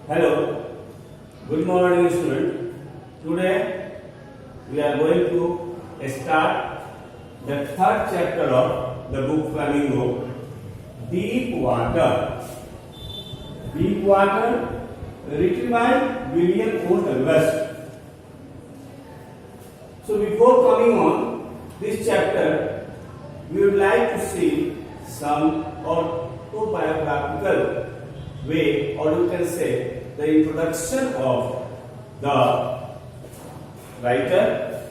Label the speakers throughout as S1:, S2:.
S1: Hello, good morning student. Today we are going to start the third chapter of the book Flamingo, Deep Water. Deep Water, written by William O. Douglas. So before coming on this chapter, we would like to see some autobiographical way, or you can say the introduction of the writer.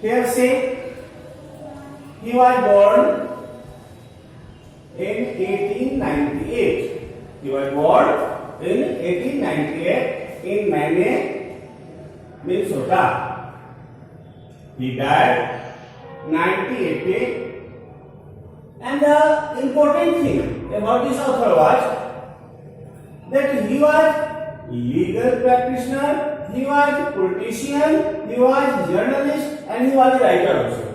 S1: Here say he was born in 1898. He was born in 1898 in Maine, Minnesota. He died 1980. And the important thing about this author was that he was legal practitioner, he was politician, he was journalist, and he was a writer also.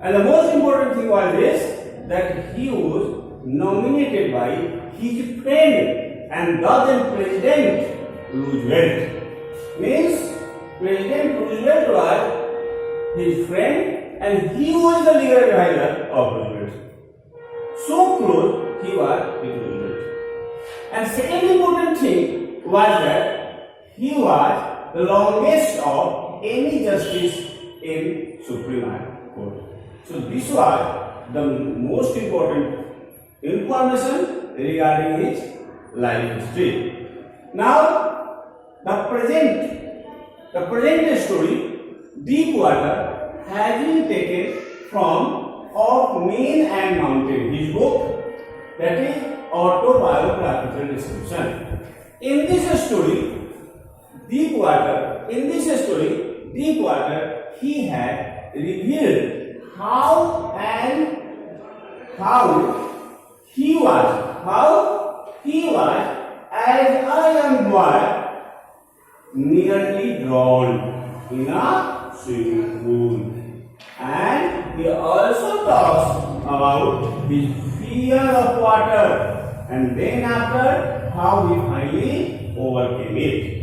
S1: And the most important thing was this, that he was nominated by his friend and then President Roosevelt. Means President Roosevelt was his friend and he was the legal advisor of Roosevelt. So close he was with Roosevelt. And second important thing was that he was the longest of any justice in Supreme Court. So this was the most important information regarding his life history. Now the present story, Deep Water, has been taken from Of Men and Mountains, his book, that is autobiographical description. In this story, Deep Water, he had revealed how he was as a young boy nearly drowned in a swimming pool. And he also talks about his fear of water, and then after how he finally overcame it.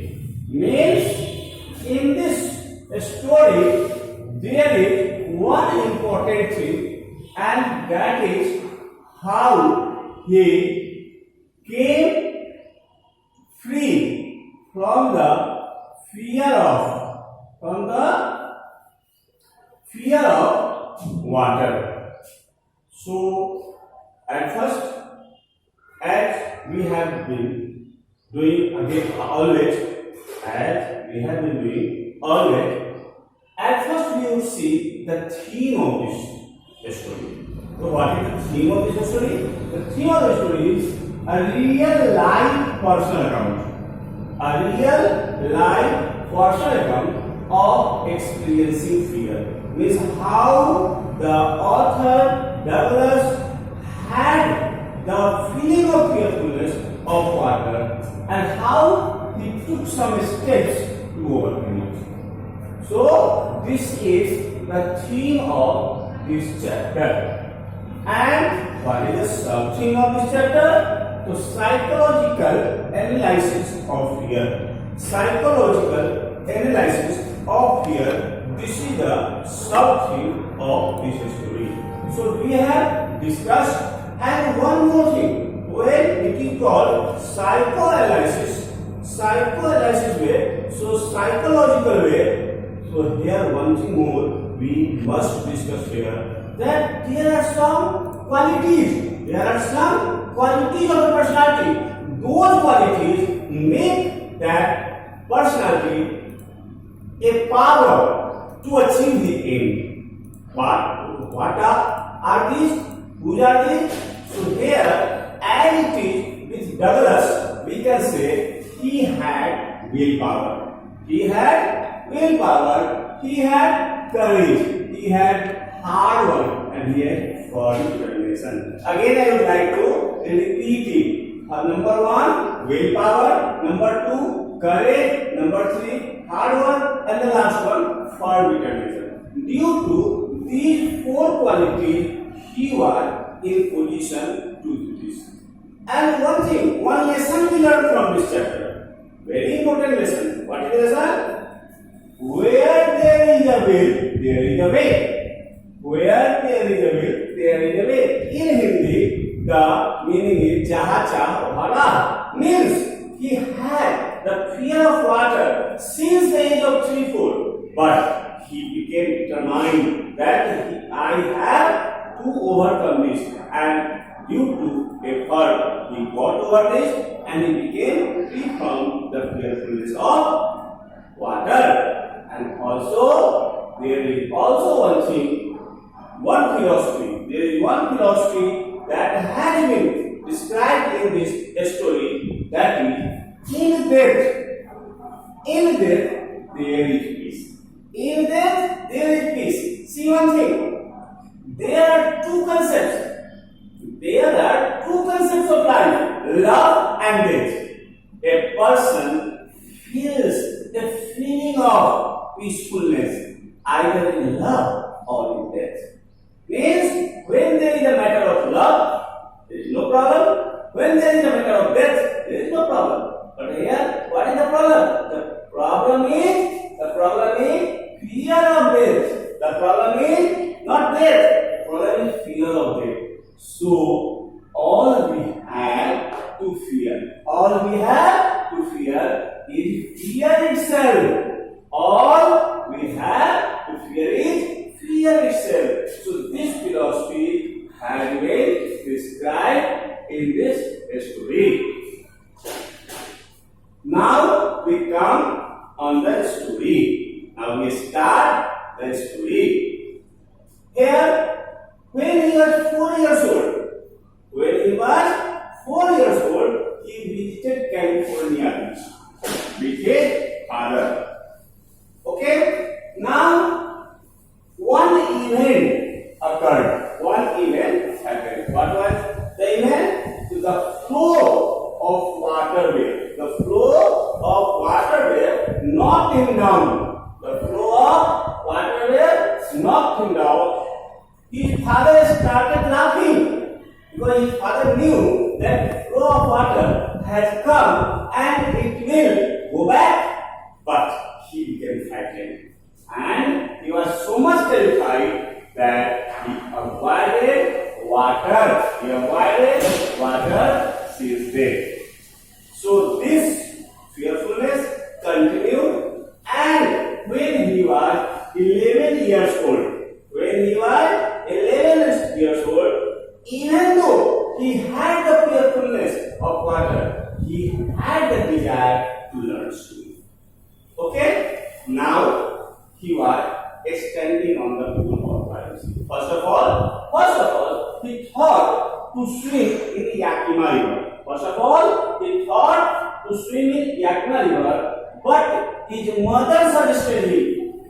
S1: Means in this story there is one important thing, and that is how he came free from the fear of water. So at first, as we have been doing always, at first we will see the theme of this story. So what is the theme of this story? The theme of the story is a real life personal account. A real life personal account of experiencing fear. Means how the author Douglas had the feeling of fearfulness of water and how he took some steps to overcome it. So this is the theme of this chapter. And what is the sub-theme of this chapter? So psychological analysis of fear. Psychological analysis of fear. This is the sub-theme of this story. So we have discussed, and one more thing, when it is called psychoanalysis way, so psychological way. So here one thing more we must discuss here, that there are some qualities of the personality. Those qualities make that personality a power to achieve the aim. What are these? Who are these? So here, as it is with Douglas, we can say he had willpower. He had courage, he had hard work, and he had firm determination. Again, I would like to repeat it. Number 1, willpower. Number 2, courage. Number 3, hard work. And the last one, firm determination. Due to these 4 qualities, he was in position to do this. And one thing, one lesson we learned from this chapter. Very important lesson. What is the lesson? Where there is a will, there is a way. Where there is a will, there is a way. In Hindi, the meaning is jaha chah bhala. Means he had the fear of water since the age of 3-4. But he became determined that I have to overcome this. And due to effort, he got over this and he became free from the fearfulness of water. And also, there is also one thing, one philosophy. There is one philosophy that has been described in this story, that is, in death, there is peace. In death, there is peace. See one thing, there are two concepts. There are two concepts of life, love and death. A person feels a feeling of peacefulness either in love or in death. Means when there is a matter of love, there is no problem. When there is a matter of death, there is no problem. But here, what is the problem? The problem is fear of death. The problem is not death. The problem is fear of death. So all we have to fear is fear itself. All we have to fear is fear itself. So this philosophy has been described in this story. Now we come on the story. Now we start the story. Here, when he was 4 years old, he visited California Beach with his father. Okay, now one event occurred. One event happened. What was the event? To the flow of waterway. The flow of waterway knocked him down. The flow of waterway knocked him down. His father started laughing because his father knew that flow of water has come and it will go back. But he became frightened and he was so much terrified that he avoided water. Since then. So this fearfulness continued, and when he was 11 years old, even though he had the fearfulness of water, he had the desire to learn swimming. Okay? Now he was standing on the pool of water. First of all, he thought to swim in the Yakima River. But his mother suggested him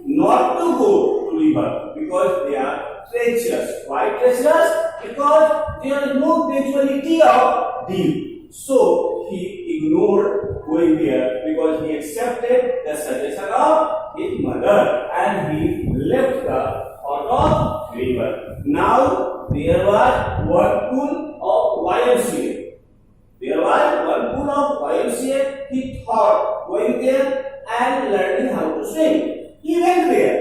S1: not to go to river because they are treacherous. Why treacherous? Because there is no graduality of deep. So he ignored going there because he accepted the suggestion of his mother and he left the thought of river. Now there was one pool of YMCA. He thought going there and learning how to swim. He went there.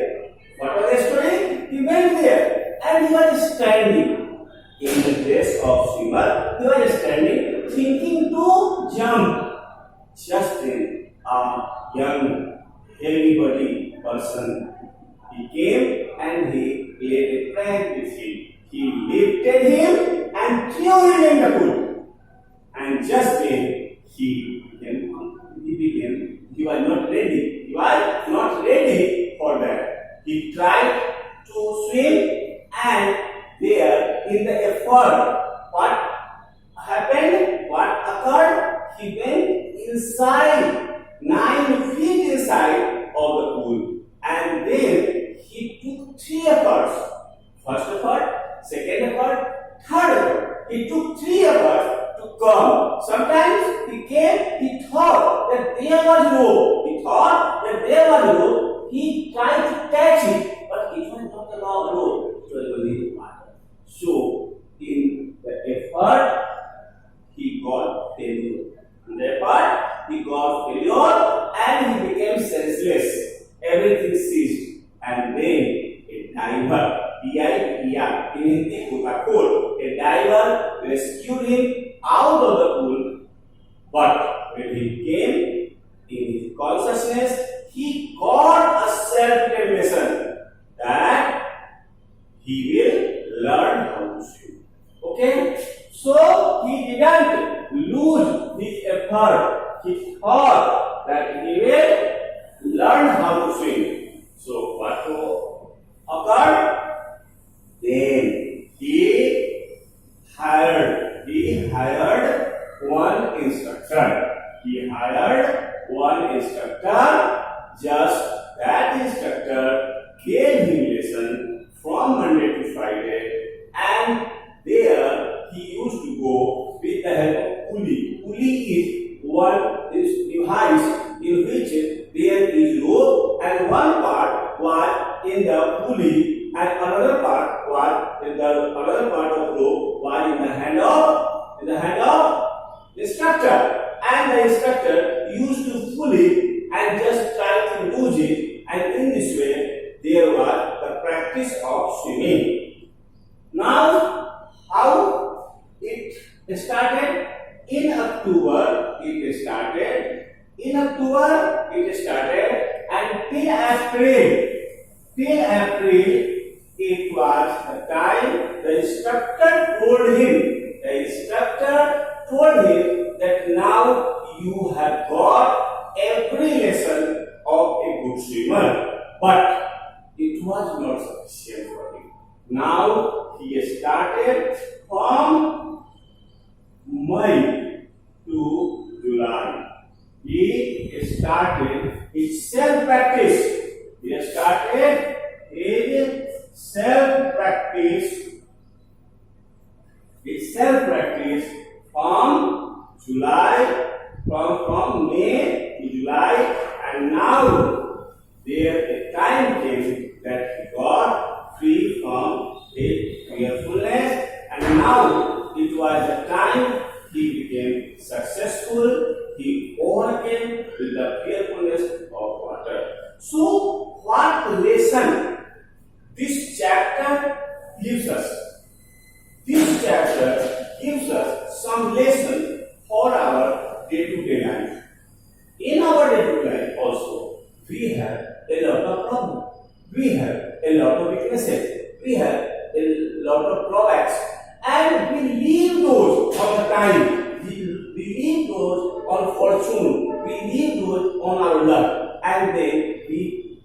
S1: What was the story? He went there and he was standing in the dress of swimmer. He was standing thinking to jump. Just then a young heavy body person, he came and he played a prank with him. He lifted him and threw him in the pool. And just then he was not ready for that. He tried to swim, and there in the effort, what occurred? He went inside, 9 feet inside of the pool, and then he took 3 efforts. First effort, second effort, third effort. He took 3 efforts to come. Sometimes he thought that there was rope. He tried to catch it, but it was not a long rope. It was only the water. So in the effort, he got failure. On that part, he got failure and he became senseless. Everything ceased. And then a diver, D-I-V-E-R, in Hindi, Gotakhor, a diver rescued him out of the pool. But when he came in his consciousness, he got a self-determination that he will learn how to swim. Okay? So he didn't lose his effort. He thought that he will learn how to swim. So what occurred? Then he hired one instructor. He hired one instructor. Just that instructor gave him lesson from Monday to Friday, and there he used to go with the help of pulley. Pulley is one device in which there is rope, and one part was in the pulley, and another part was in the other part of rope was in the hand of instructor, and the instructor used to pull it and just try to lose it, and in this way there was the practice of swimming. Now, how it started? In October it started, and till April it was the time the instructor told him that now you have got every lesson of a good swimmer, but it was not sufficient for him. Now he started from May to July. He started his self-practice. From May to July, and now there a time came that he got free from his fearfulness, and now it was the time he became successful. He overcame with the fearfulness of water. So, what lesson this chapter gives us? This chapter gives us some lesson for our day-to-day life. In our day-to-day life also, we have a lot of problems. We have a lot of weaknesses. We have a lot of drawbacks. And we leave those on the time. We leave those on fortune. We leave those on our luck. And then we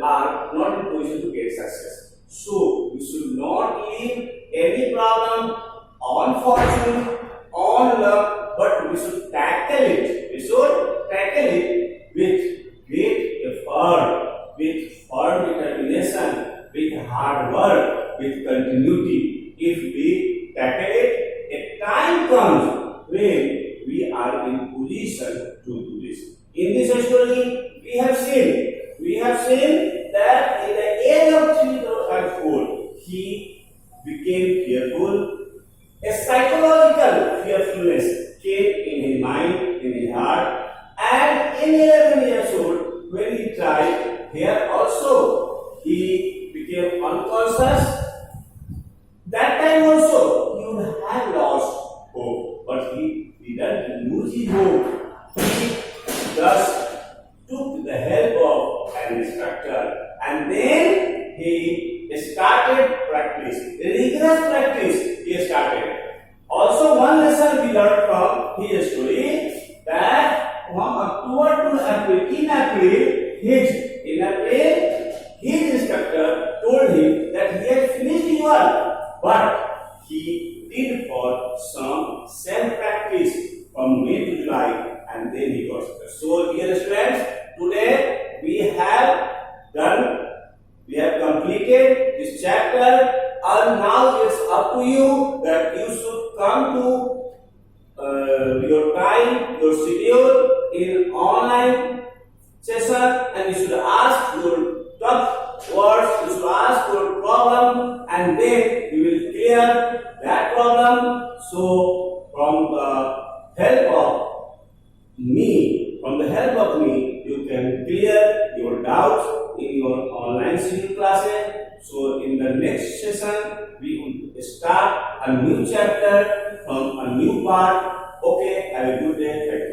S1: are not in position to get success. So, we should not leave any problem on fortune, on luck, but we should tackle it. We should tackle it with great effort, with firm determination, with hard work, with continuity. If we tackle it, a time comes when we are in position to do this. In this story, we have seen that in the age of 3 and 4, he became fearful. A psychological fearfulness came in his mind, in his heart, and in 11 years old, when he tried, here also he became unconscious. That time also he would have lost hope, but he didn't lose his hope. He just took the help of an instructor, and then he started practice, rigorous practice he started. Also, one lesson we learned from his story, that from October to April, in April, his instructor told him that he had finished his work, but he did for some self-practice from May to July, and then he got success. So, dear students, today we have completed this chapter, and now it's up to you that you should come to your time, your schedule in online session, and you should ask your tough words, you should ask your problem, and then you will clear that problem. So from the help of me, you can clear your doubts in your online civil classes. So in the next session, we will start a new chapter from a new part. Okay, have a good day.